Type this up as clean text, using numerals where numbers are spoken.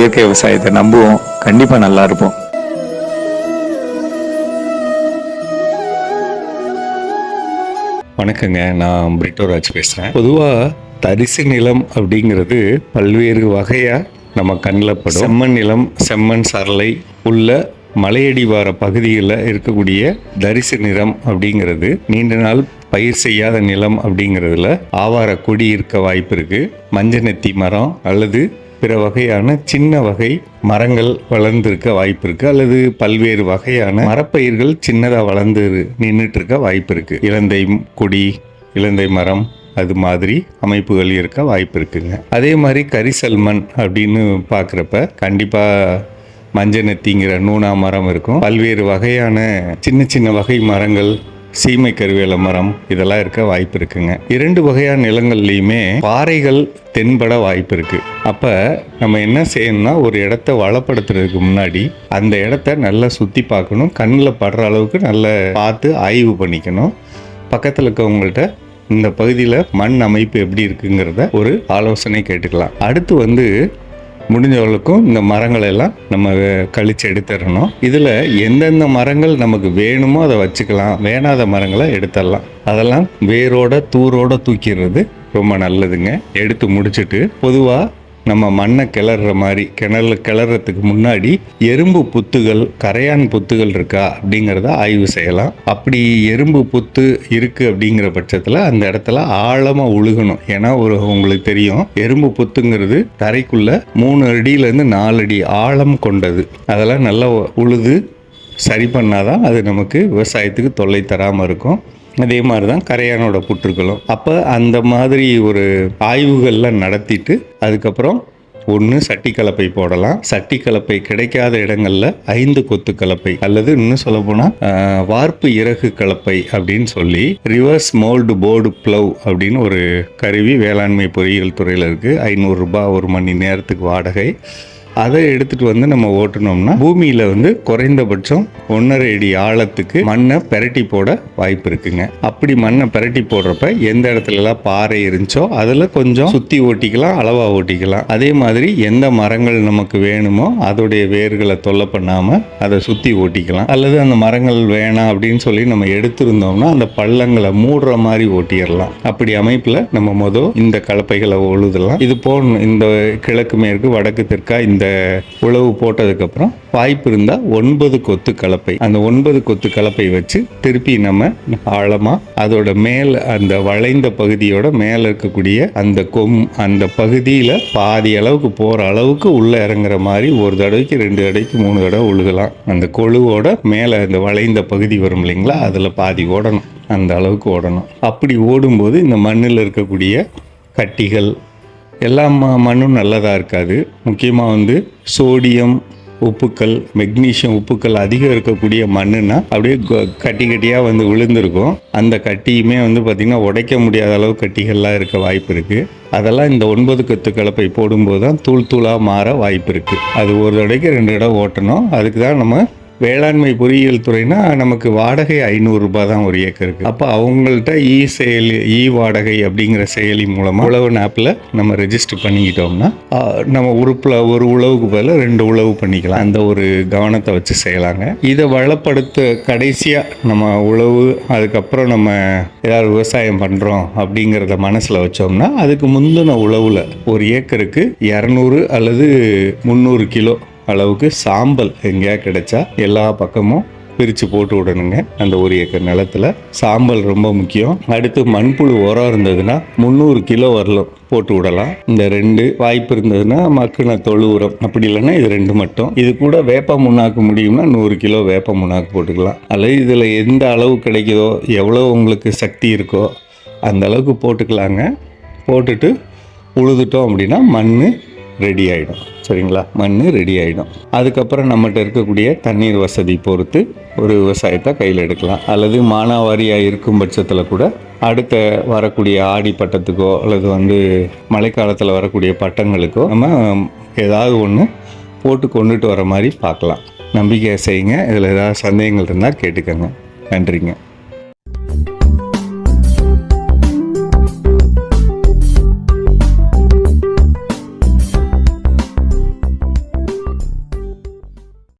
இயற்கை விவசாயத்தை நம்புவோம். கண்டிப்பா நல்லா இருப்போம். வணக்கங்க, நான் பிரிட்டோராஜ் பேசுகிறேன். பொதுவாக தரிசு நிலம் அப்படிங்கிறது பல்வேறு வகையாக நம்ம கண்ணில் படும். செம்மண் நிலம், செம்மண் சரளை உள்ள மலையடிவார பகுதிகளில் இருக்கக்கூடிய தரிசு நிலம் அப்படிங்கிறது நீண்ட நாள் பயிர் செய்யாத நிலம் அப்படிங்கிறதுல ஆவார கொடி இருக்க வாய்ப்பு இருக்குது. மஞ்சள் நெத்தி மரம் அல்லது பிற வகையான சின்ன வகை மரங்கள் வளர்ந்துருக்க வாய்ப்பு இருக்குது. அல்லது பல்வேறு வகையான மரப்பயிர்கள் சின்னதாக வளர்ந்து நின்றுட்டு இருக்க வாய்ப்பு இருக்குது. இலந்தை கொடி, இலந்தை மரம், அது மாதிரி அமைப்புகள் இருக்க வாய்ப்பு இருக்குங்க. அதே மாதிரி கரிசல் மண் அப்படின்னு பார்க்குறப்ப கண்டிப்பாக மஞ்சள் நெத்திங்கிற நூனா மரம் இருக்கும். பல்வேறு வகையான சின்ன சின்ன வகை மரங்கள், சீமை கருவேல மரம், இதெல்லாம் இருக்க வாய்ப்பு இருக்குங்க. 2 வகையான நிலங்கள்லையுமே பாறைகள் தென்பட வாய்ப்பு இருக்கு. அப்ப நம்ம என்ன செய்யணும்னா, ஒரு இடத்த வளப்படுத்துறதுக்கு முன்னாடி அந்த இடத்த நல்லா சுத்தி பார்க்கணும். கண்ணில் படுற அளவுக்கு நல்லா பார்த்து ஆய்வு பண்ணிக்கணும். பக்கத்தில் இருக்கவங்கள்ட்ட இந்த பகுதியில் மண் அமைப்பு எப்படி இருக்குங்கிறத ஒரு ஆலோசனை கேட்டுக்கலாம். அடுத்து முடிஞ்சவர்களுக்கும் இந்த மரங்கள் எல்லாம் நம்ம கழிச்சு எடுத்துடணும். இதில் எந்தெந்த மரங்கள் நமக்கு வேணுமோ அதை வச்சுக்கலாம், வேணாத மரங்களை எடுத்துடலாம். அதெல்லாம் வேரோட தூரோட தூக்கிடுறது ரொம்ப நல்லதுங்க. எடுத்து முடிச்சுட்டு பொதுவாக நம்ம மண்ணை கிளற மாதிரி கிளறதுக்கு முன்னாடி எறும்பு புத்துகள், கரையான் புத்துகள் இருக்கா அப்படிங்கிறத ஆய்வு செய்யலாம். அப்படி எறும்பு புத்து இருக்குது அப்படிங்கிற பட்சத்தில் அந்த இடத்துல ஆழமாக உழுகணும். ஏன்னா உங்களுக்கு தெரியும், எறும்பு புத்துங்கிறது தரைக்குள்ள 3 அடியிலேருந்து 4 அடி ஆழம் கொண்டது. அதெல்லாம் நல்லா உழுது சரி பண்ணாதான் அது நமக்கு விவசாயத்துக்கு தொல்லை தராமல் இருக்கும். அதே மாதிரி தான் கரையானோட புற்றுகளும். அப்போ அந்த மாதிரி ஒரு ஆய்வுகள்லாம் நடத்திட்டு அதுக்கப்புறம் ஒன்று சட்டி கலப்பை போடலாம். சட்டி கலப்பை கிடைக்காத இடங்களில் 5 கொத்து கலப்பை அல்லது இன்னும் சொல்ல போனால் வார்ப்பு இறகு கலப்பை அப்படின்னு சொல்லி ரிவர்ஸ் மோல்டு போர்டு ப்ளவ் அப்படின்னு ஒரு கருவி வேளாண்மை பொறியியல் துறையில் இருக்குது. 500 ரூபாய் ஒரு மணி நேரத்துக்கு வாடகை. அதை எடுத்துட்டு நம்ம ஓட்டுனோம்னா பூமியில குறைந்தபட்சம் 1.5 அடி ஆழத்துக்கு மண்ணை பெரட்டி போட வாய்ப்பு இருக்குங்க. அப்படி மண்ணை பெரட்டி போடுறப்ப எந்த இடத்துல எல்லாம் பாறை இருந்துச்சோ அதில் கொஞ்சம் சுத்தி ஓட்டிக்கலாம், அளவா ஓட்டிக்கலாம். அதே மாதிரி எந்த மரங்கள் நமக்கு வேணுமோ அதோடைய வேர்களை தொல்லை பண்ணாம அதை சுத்தி ஓட்டிக்கலாம். அல்லது அந்த மரங்கள் வேணாம் அப்படின்னு சொல்லி நம்ம எடுத்திருந்தோம்னா அந்த பள்ளங்களை மூடுற மாதிரி ஓட்டிடலாம். அப்படி அமைப்புல நம்ம இந்த கலப்பைகளை உழுதலாம். இது இந்த கிழக்கு மேற்கு வடக்கு தெற்கா இந்த உழவு போட்டதுக்கப்புறம் வாய்ப்பு இருந்தால் 9 கொத்து கலப்பை, அந்த 9 கொத்து கலப்பை வச்சு திருப்பி நம்ம ஆழமா அதோட மேல் அந்த வளைந்த பகுதியோட மேல இருக்கக்கூடிய அந்த பகுதியில பாதி அளவுக்கு போற அளவுக்கு உள்ள இறங்குற மாதிரி 1 தடவைக்கு 2 தடவைக்கு 3 தடவை உழுகலாம். அந்த கொழுவோட மேல அந்த வளைந்த பகுதி வரும் இல்லைங்களா, அதுல பாதி ஓடணும், அந்த அளவுக்கு ஓடணும். அப்படி ஓடும்போது இந்த மண்ணில் இருக்கக்கூடிய கட்டிகள் எல்லா மண்ணும் நல்லதாக இருக்காது. முக்கியமாக சோடியம் உப்புக்கள், மெக்னீஷியம் உப்புக்கள் அதிகம் இருக்கக்கூடிய மண்ணுன்னா அப்படியே கட்டியாக விழுந்திருக்கும். அந்த கட்டியுமே பார்த்திங்கன்னா உடைக்க முடியாத அளவு கட்டிகள்லாம் இருக்க வாய்ப்பு இருக்குது. அதெல்லாம் இந்த 9 கொத்து கலப்பை போடும்போது தான் தூளாக மாற வாய்ப்பு இருக்குது. அது ஒரு தடவைக்கு 2 தடவை ஓட்டணும். அதுக்கு தான் நம்ம வேளாண்மை பொறியியல் துறைனா நமக்கு வாடகை 500 ரூபாய் தான் ஒரு ஏக்கருக்கு. அப்போ அவங்கள்ட்ட வாடகை அப்படிங்கிற செயலி மூலமாக உழவு ஆப்பில் நம்ம ரெஜிஸ்டர் பண்ணிக்கிட்டோம்னா நம்ம ஒரு உழவுக்கு பதில் 2 உழவு பண்ணிக்கலாம். அந்த ஒரு கவனத்தை வச்சு செய்யலாங்க. இதை வளப்படுத்த கடைசியாக நம்ம உழவு, அதுக்கப்புறம் நம்ம ஏதாவது விவசாயம் பண்ணுறோம் அப்படிங்கிறத மனசில் வச்சோம்னா அதுக்கு முந்தின உழவில் ஒரு ஏக்கருக்கு 200 அல்லது 300 கிலோ அளவுக்கு சாம்பல் எங்கேயா கிடைச்சா எல்லா பக்கமும் பிரித்து போட்டு விடணுங்க. அந்த 1 ஏக்கர் நிலத்தில் சாம்பல் ரொம்ப முக்கியம். அடுத்து மண்புழு உரம் இருந்ததுன்னா 300 கிலோ வரலும் போட்டு விடலாம். இந்த 2 வாய்ப்பு இருந்ததுன்னா மக்கின தொழு உரம், அப்படி இல்லைன்னா இது 2 மட்டும். இது கூட வேப்ப முன்னாக்கு முடியும்னா 100 கிலோ வேப்ப முன்னாக்கு போட்டுக்கலாம். அல்லது இதில் எந்த அளவு கிடைக்குதோ, எவ்வளோ உங்களுக்கு சக்தி இருக்கோ அந்த அளவுக்கு போட்டுக்கலாங்க. போட்டுட்டு உழுதுட்டோம் அப்படின்னா மண் ரெடி ஆகிடும். சரிங்களா, மண் ரெடி ஆகிடும். அதுக்கப்புறம் நம்மகிட்ட இருக்கக்கூடிய தண்ணீர் வசதி பொறுத்து ஒரு விவசாயத்தை கையில் எடுக்கலாம். அல்லது மானாவாரியாக இருக்கும் பட்சத்தில் கூட அடுத்த வரக்கூடிய ஆடி பட்டத்துக்கோ அல்லது மழைக்காலத்தில் வரக்கூடிய பட்டங்களுக்கோ நம்ம ஏதாவது ஒன்று போட்டு கொண்டுட்டு வர மாதிரி பார்க்கலாம். நம்பிக்கை செய்யுங்க. இதில் ஏதாவது சந்தேகங்கள் இருந்தால் கேட்டுக்கோங்க. நன்றிங்க.